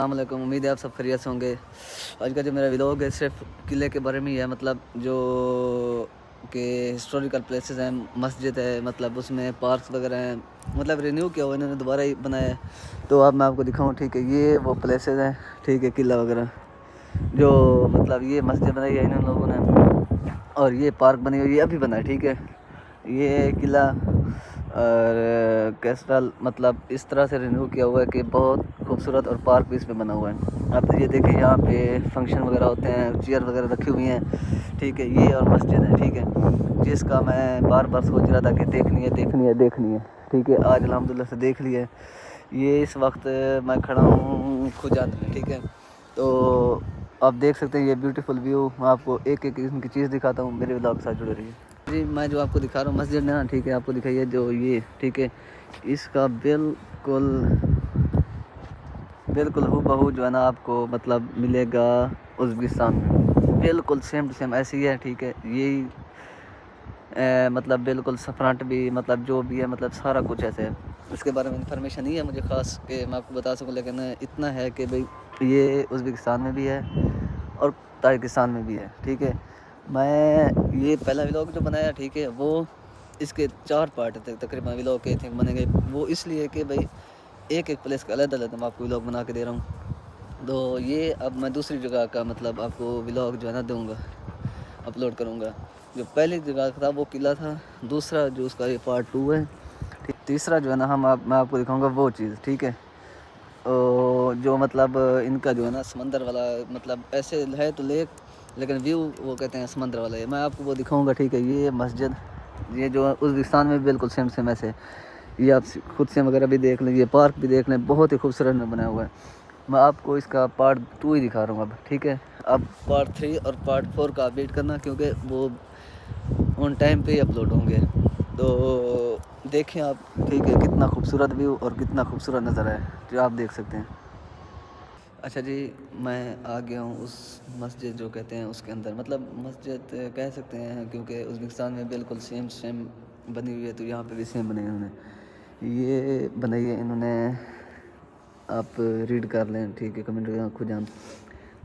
السلام علیکم، امید ہے آپ سب خیریت سے ہوں گے۔ آج کا جو میرا ولاگ ہے صرف قلعے کے بارے میں ہی ہے، مطلب جو کہ ہسٹوریکل پلیسز ہیں، مسجد ہے، مطلب اس میں پارکس وغیرہ ہیں، مطلب رینیو کیا ہوا انہوں نے، دوبارہ ہی بنایا ہے۔ تو اب میں آپ کو دکھاؤں، ٹھیک ہے، یہ وہ پلیسز ہیں، ٹھیک ہے، قلعہ وغیرہ جو مطلب یہ مسجد بنائی ہے ان لوگوں نے، اور یہ پارک بنی ہوئی ہے، ابھی بنا ہے، ٹھیک ہے۔ یہ قلعہ اور کیسٹرل مطلب اس طرح سے رینیو کیا ہوا ہے کہ بہت خوبصورت، اور پارک بھی اس میں بنا ہوا ہے۔ اب یہ دیکھیں، یہاں پہ فنکشن وغیرہ ہوتے ہیں، چیئر وغیرہ رکھی ہوئی ہیں، ٹھیک ہے، یہ اور مسجد ہے، ٹھیک ہے، جس کا میں بار بار سوچ رہا تھا کہ دیکھنی ہے، ٹھیک ہے، آج الحمدللہ سے دیکھ لی ہے۔ یہ اس وقت میں کھڑا ہوں خجند میں، ٹھیک ہے، تو آپ دیکھ سکتے ہیں یہ بیوٹیفل ویو۔ میں آپ کو ایک ایک قسم کی چیز دکھاتا ہوں، میرے ولاگ کے ساتھ جڑے رہیے جی۔ میں جو آپ کو دکھا رہا ہوں مسجد نا، ٹھیک ہے، آپ کو دکھائیے جو یہ، ٹھیک ہے، اس کا بالکل ہو بہو جو ہے نا آپ کو مطلب ملے گا ازبکستان میں، بالکل سیم ٹو سیم ایسی ہے، ٹھیک ہے، یہی مطلب بالکل فرنٹ بھی، مطلب جو بھی ہے، مطلب سارا کچھ ایسے ہے۔ اس کے بارے میں انفارمیشن نہیں ہے مجھے خاص کہ میں آپ کو بتا سکوں، لیکن اتنا ہے کہ بھئی یہ ازبکستان میں بھی ہے اور تاجکستان میں بھی ہے، ٹھیک ہے۔ میں یہ پہلا ولاگ جو بنایا، ٹھیک ہے، وہ اس کے 4 پارٹ تھے تقریباً ولاگ کے تھے بنے گئے، وہ اس لیے کہ بھئی ایک پلیس کا علیحدہ میں آپ کو ولاگ بنا کے دے رہا ہوں۔ تو یہ اب میں دوسری جگہ کا مطلب آپ کو ولاگ جو ہے نا دوں گا، اپلوڈ کروں گا۔ جو پہلی جگہ تھا وہ قلعہ تھا، دوسرا جو اس کا یہ پارٹ 2 ہے، تیسرا جو ہے نا میں آپ کو دکھاؤں گا وہ چیز، ٹھیک ہے، جو مطلب ان کا جو ہے نا سمندر والا، مطلب ایسے ہے تو لیکن ویو وہ کہتے ہیں سمندر والا ہے، میں آپ کو وہ دکھاؤں گا، ٹھیک ہے۔ یہ مسجد، یہ جو ازبکستان میں بالکل سیم ایسے، یہ آپ خود سے وغیرہ بھی دیکھ لیں، یہ پارک بھی دیکھ لیں، بہت ہی خوبصورت میں بنایا ہوا ہے۔ میں آپ کو اس کا پارٹ 2 ہی دکھا رہا ہوں اب، ٹھیک ہے۔ اب پارٹ 3 اور پارٹ 4 کا ویٹ کرنا، کیونکہ وہ آن ٹائم پہ ہی اپلوڈ ہوں گے، تو دیکھیں آپ، ٹھیک ہے، کتنا خوبصورت ویو اور کتنا خوبصورت نظر ہے جو آپ دیکھ سکتے ہیں۔ اچھا جی، میں آ گیا ہوں اس مسجد جو کہتے ہیں اس کے اندر، مطلب مسجد کہہ سکتے ہیں کیونکہ ازبکستان میں بالکل سیم بنی ہوئی ہے، تو یہاں پہ بھی سیم بنی ہے انہوں نے، یہ بنائی ہے انہوں نے، آپ ریڈ کر لیں، ٹھیک ہے، کمنٹ خود جان۔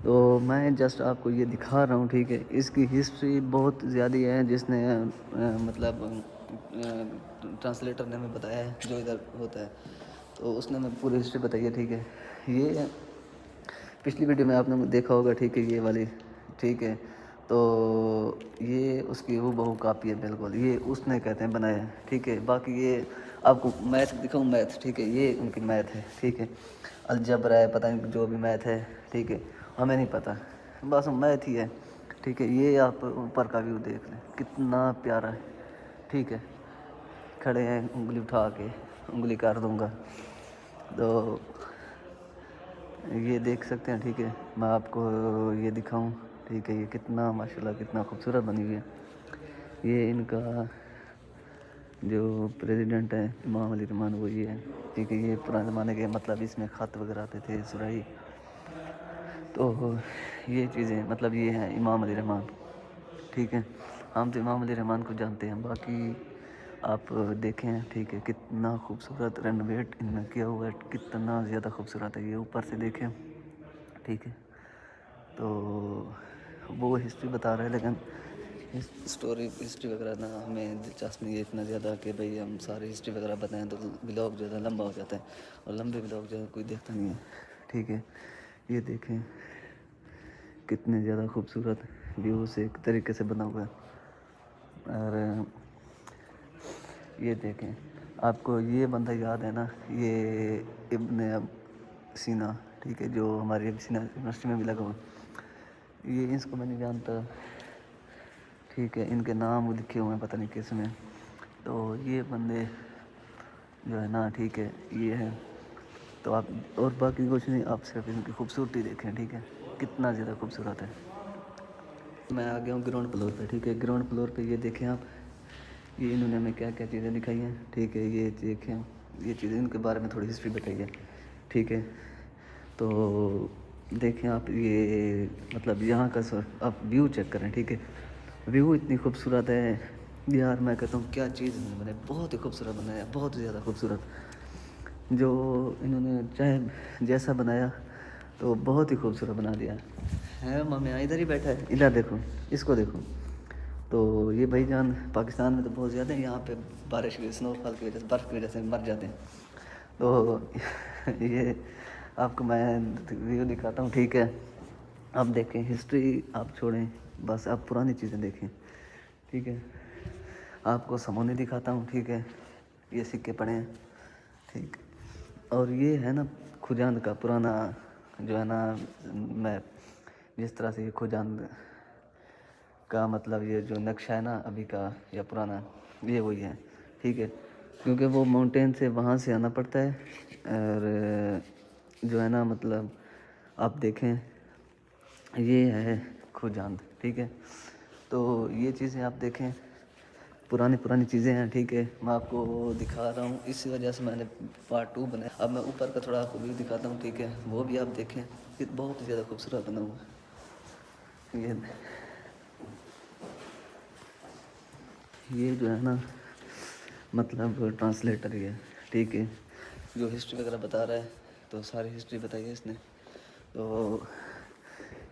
تو میں جسٹ آپ کو یہ دکھا رہا ہوں، ٹھیک ہے، اس کی ہسٹری بہت زیادہ ہے، جس نے مطلب ٹرانسلیٹر نے ہمیں بتایا ہے جو ادھر ہوتا ہے، تو اس نے ہمیں پوری ہسٹری بتائی ہے، ٹھیک ہے۔ یہ پچھلی ویڈیو میں آپ نے دیکھا ہوگا، ٹھیک ہے، یہ والی، ٹھیک ہے، تو یہ اس کی ہو بہو کاپی ہے بالکل، یہ اس نے کہتے ہیں بنایا ہے، ٹھیک ہے۔ باقی یہ آپ کو میتھ دکھاؤں، میتھ، ٹھیک ہے، یہ ان کی میتھ ہے، ٹھیک ہے، الجبر ہے، پتہ نہیں جو بھی میتھ ہے، ٹھیک ہے، ہمیں نہیں پتہ، بس میتھ ہی ہے، ٹھیک ہے۔ یہ آپ اوپر کا ویو دیکھ لیں، کتنا پیارا ہے، ٹھیک ہے، کھڑے ہیں، انگلی اٹھا کے انگلی کر دوں گا، تو یہ دیکھ سکتے ہیں، ٹھیک ہے۔ میں آپ کو یہ دکھاؤں، ٹھیک ہے، یہ کتنا ماشاءاللہ کتنا خوبصورت بنی ہوئی ہے۔ یہ ان کا جو پریزیڈنٹ ہے امام علی رحمان، وہ یہ ہے، ٹھیک ہے۔ یہ پرانے زمانے کے مطلب اس میں خط وغیرہ آتے تھے سرائی، تو یہ چیزیں مطلب یہ ہیں امام علی رحمان، ٹھیک ہے۔ ہم تو امام علی رحمان کو جانتے ہیں، باقی آپ دیکھیں، ٹھیک ہے، کتنا خوبصورت رینوویٹ ان نے کیا ہوا ہے، کتنا زیادہ خوبصورت ہے، یہ اوپر سے دیکھیں، ٹھیک ہے۔ تو وہ ہسٹری بتا رہے ہیں، لیکن ہسٹری وغیرہ نا ہمیں دلچسپ نہیں ہے اتنا زیادہ کہ بھئی ہم ساری ہسٹری وغیرہ بتائیں، تو ولاگ جو ہے لمبا ہو جاتا ہے، اور لمبے ولاگ جو ہے کوئی دیکھتا نہیں ہے، ٹھیک ہے۔ یہ دیکھیں کتنے زیادہ خوبصورت ویو سے ایک طریقے سے بنا ہوا ہے، اور یہ دیکھیں، آپ کو یہ بندہ یاد ہے نا، یہ ابن سینا، ٹھیک ہے، جو ہماری سینا یونیورسٹی میں بھی لگا ہوا، یہ اس کو میں نہیں جانتا، ٹھیک ہے، ان کے نام وہ لکھے ہوئے ہیں پتہ نہیں کس میں، تو یہ بندے جو ہے نا، ٹھیک ہے، یہ ہے، تو آپ اور باقی کچھ نہیں، آپ صرف ان کی خوبصورتی دیکھیں، ٹھیک ہے، کتنا زیادہ خوبصورت ہے۔ میں آ گیا ہوں گراؤنڈ فلور پہ، ٹھیک ہے، گراؤنڈ فلور پہ یہ دیکھیں آپ، یہ انہوں نے ہمیں کیا کیا چیزیں دکھائی ہیں، ٹھیک ہے، یہ دیکھیں، یہ چیزیں ان کے بارے میں تھوڑی ہسٹری بتائی ہے، ٹھیک ہے۔ تو دیکھیں آپ، یہ مطلب یہاں کا آپ ویو چیک کریں، ٹھیک ہے، ویو اتنی خوبصورت ہے یار، میں کہتا ہوں کیا چیز انہوں نے بنائی، بہت ہی خوبصورت بنایا، بہت ہی زیادہ خوبصورت، جو انہوں نے چاہے جیسا بنایا تو بہت ہی خوبصورت بنا دیا ہے. ماما ادھر ہی بیٹھا ہے, ادھر دیکھو, اس کو دیکھو. تو یہ بھائی جان پاکستان میں تو بہت زیادہ ہیں, یہاں پہ بارش کی اسنو فال کی وجہ سے, برف کی وجہ سے مر جاتے ہیں. تو یہ آپ کو میں ویڈیو دکھاتا ہوں, ٹھیک ہے. آپ دیکھیں ہسٹری آپ چھوڑیں, بس آپ پرانی چیزیں دیکھیں, ٹھیک ہے. آپ کو سمونے دکھاتا ہوں, ٹھیک ہے. یہ سکے پڑے ہیں, ٹھیک. اور یہ ہے نا کھجاند کا پرانا جو ہے نا میپ, جس طرح سے یہ کھجاند کا مطلب یہ جو نقشہ ہے نا ابھی کا یا پرانا, یہ وہی ہے, ٹھیک ہے. کیونکہ وہ ماؤنٹین سے وہاں سے آنا پڑتا ہے, اور جو ہے نا مطلب آپ دیکھیں یہ ہے کھجاند, ٹھیک ہے. تو یہ چیزیں آپ دیکھیں, پرانی چیزیں ہیں, ٹھیک ہے. میں آپ کو دکھا رہا ہوں, اسی وجہ سے میں نے پارٹ 2 بنایا. اب میں اوپر کا تھوڑا آپ کو ویو دکھاتا ہوں, ٹھیک ہے. وہ بھی آپ دیکھیں, یہ بہت ہی زیادہ خوبصورت بنا ہوا ہے. یہ جو ہے نا مطلب ٹرانسلیٹر ہی ہے, ٹھیک ہے. جو ہسٹری وغیرہ بتا رہا ہے, تو ساری ہسٹری بتائی ہے اس نے. تو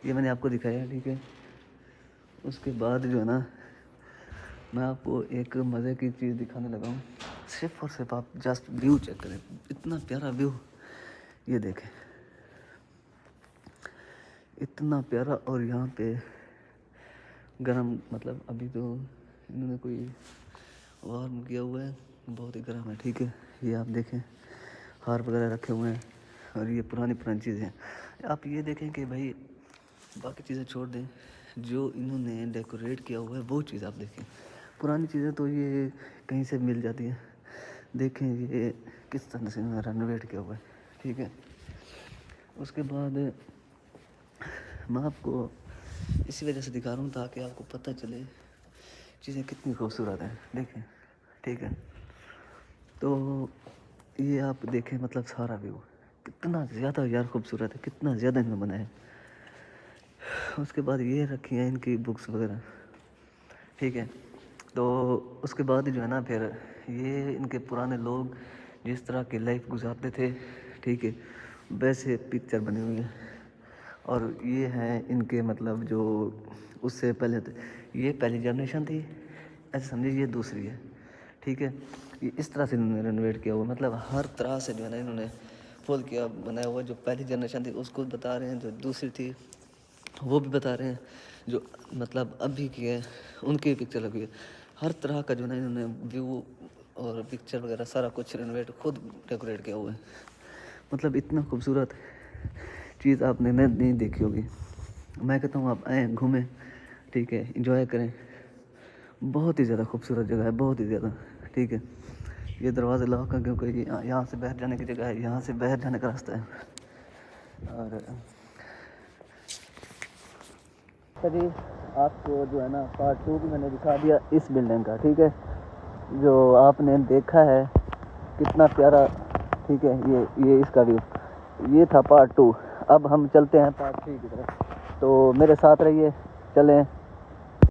یہ میں نے آپ کو دکھایا ہے, ٹھیک ہے. اس کے بعد جو ہے نا میں آپ کو ایک مزے کی چیز دکھانے لگا ہوں. صرف اور صرف آپ جسٹ ویو چیک کریں, اتنا پیارا ویو, یہ دیکھیں اتنا پیارا. اور یہاں پہ گرم, مطلب ابھی تو انہوں نے کوئی وارم کیا ہوا ہے, بہت ہی گرم ہے, ٹھیک ہے. یہ آپ دیکھیں ہار وغیرہ رکھے ہوئے ہیں, اور یہ پرانی چیزیں ہیں. آپ یہ دیکھیں کہ بھائی باقی چیزیں چھوڑ دیں, جو انہوں نے ڈیکوریٹ کیا ہوا ہے وہ چیز آپ دیکھیں. پرانی چیزیں تو یہ کہیں سے مل جاتی ہیں, دیکھیں یہ کس طرح سے رینوویٹ کیا ہوا ہے, ٹھیک ہے. اس کے بعد میں آپ کو اسی وجہ سے دکھا رہا ہوں تاکہ آپ کو پتہ چلے چیزیں کتنی خوبصورت ہیں, دیکھیں, ٹھیک ہے. تو یہ آپ دیکھیں, مطلب سارا ویو کتنا زیادہ یار خوبصورت ہے, کتنا زیادہ انہوں نے بنایا ہے. اس کے بعد یہ رکھی ہیں ان کی بکس وغیرہ, ٹھیک ہے. تو اس کے بعد جو ہے نا پھر یہ ان کے پرانے لوگ جس طرح کی لائف گزارتے تھے, ٹھیک ہے, ویسے پکچر بنی ہوئی ہیں. اور یہ ہیں ان کے مطلب جو اس سے پہلے یہ پہلی جنریشن تھی, ایسے سمجھے یہ دوسری ہے, ٹھیک ہے. یہ اس طرح سے انہوں نے رینوویٹ کیا ہوا, مطلب ہر طرح سے جو ہے نا انہوں نے فل کیا بنایا ہوا. جو پہلی جنریشن تھی اس کو بتا رہے ہیں, جو دوسری تھی وہ بھی بتا رہے ہیں, جو مطلب ابھی کی ہے ان کی پکچر لگی ہے. ہر طرح کا جو ہے نا انہوں نے ویو اور پکچر وغیرہ سارا کچھ رینوویٹ خود ڈیکوریٹ کیا ہوا ہے. مطلب اتنا خوبصورت چیز آپ نے نہیں دیکھی ہوگی. میں کہتا ہوں آپ آئیں, گھومیں, ٹھیک ہے, انجوائے کریں. بہت ہی زیادہ خوبصورت جگہ ہے, بہت ہی زیادہ, ٹھیک ہے. یہ دروازے لاک ہے کیونکہ یہاں سے باہر جانے کی جگہ ہے, یہاں سے باہر جانے کا راستہ ہے. اور جی آپ کو جو ہے نا پارٹ 2 بھی میں نے دکھا دیا اس بلڈنگ کا, ٹھیک ہے. جو آپ نے دیکھا ہے کتنا پیارا, ٹھیک ہے. یہ اس کا ویو, یہ تھا پارٹ 2. اب ہم چلتے ہیں پارٹ 3 کی طرف, تو میرے ساتھ رہیے, چلیں.